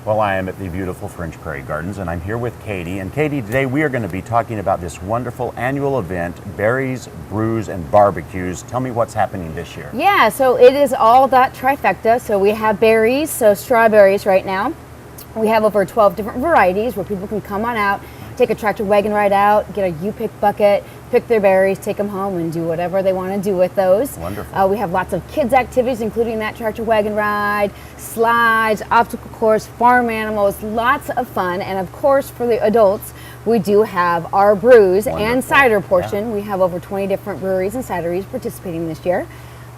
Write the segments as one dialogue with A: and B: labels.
A: Well, I am at the beautiful French Prairie Gardens, and I'm here with Katie. And Katie, today we are going to be talking about this wonderful annual event, Berries, Brews, and BBQs. Tell me what's happening this year.
B: Yeah, so it is all that trifecta. So we have berries, so strawberries right now. We have over 12 different varieties where people can come on out, take a tractor wagon ride out, get a U-Pick bucket, pick their berries, take them home, and do whatever they want to do with those.
A: Wonderful.
B: We have lots of kids activities, including that tractor wagon ride, slides, obstacle course, farm animals, lots of fun. And of course, for the adults, we do have our brews and cider portion. Yeah. We have over 20 different breweries and cideries participating this year.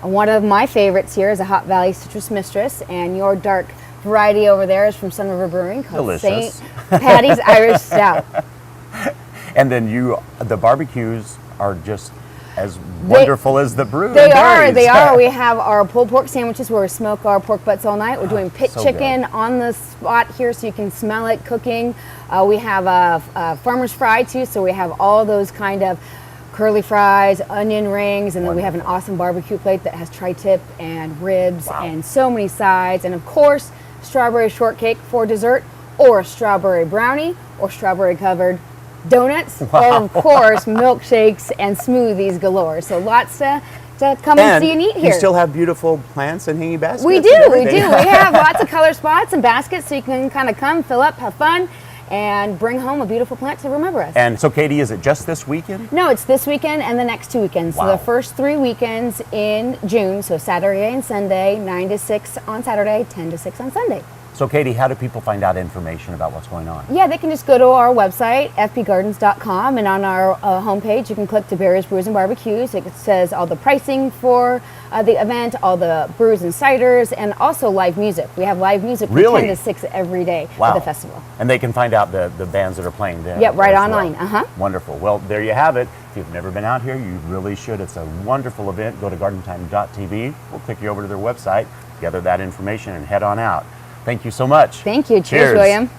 B: One of my favorites here is a Hot Valley Citrus Mistress, and your dark variety over there is from Sun River Brewing called St. Patty's Irish Stout.
A: And then the barbecues are just as wonderful as the brew.
B: They are. We have our pulled pork sandwiches where we smoke our pork butts all night. We're doing pit chicken on the spot here so you can smell it cooking. We have a farmer's fry too, so we have all those kind of curly fries, onion rings, and then we have an awesome barbecue plate that has tri-tip and ribs and so many sides. And of course, strawberry shortcake for dessert, or a strawberry brownie, or strawberry covered donuts, or of course milkshakes and smoothies galore. So lots to come and see and eat here.
A: You still have beautiful plants and hanging baskets?
B: We do. We have lots of color spots and baskets, so you can kind of come, fill up, have fun, and bring home a beautiful plant to remember us.
A: And so, Katie, is it just this weekend?
B: No, it's this weekend and the next 2 weekends. So the first 3 weekends in June, so Saturday and Sunday, 9 to 6 on Saturday, 10 to 6 on Sunday.
A: So, Katie, how do people find out information about what's going on?
B: Yeah, they can just go to our website, fpgardens.com, and on our homepage, you can click to Berries, Brews, and BBQs. It says all the pricing for the event, all the brews and ciders, and also live music. We have live music from 10 to 6 every day at the festival.
A: And they can find out the bands that are playing then?
B: Yep, right online.
A: Wonderful. Well, there you have it. If you've never been out here, you really should. It's a wonderful event. Go to gardentime.tv. We'll click you over to their website, gather that information, and head on out. Thank you so much.
B: Thank you. Cheers, William.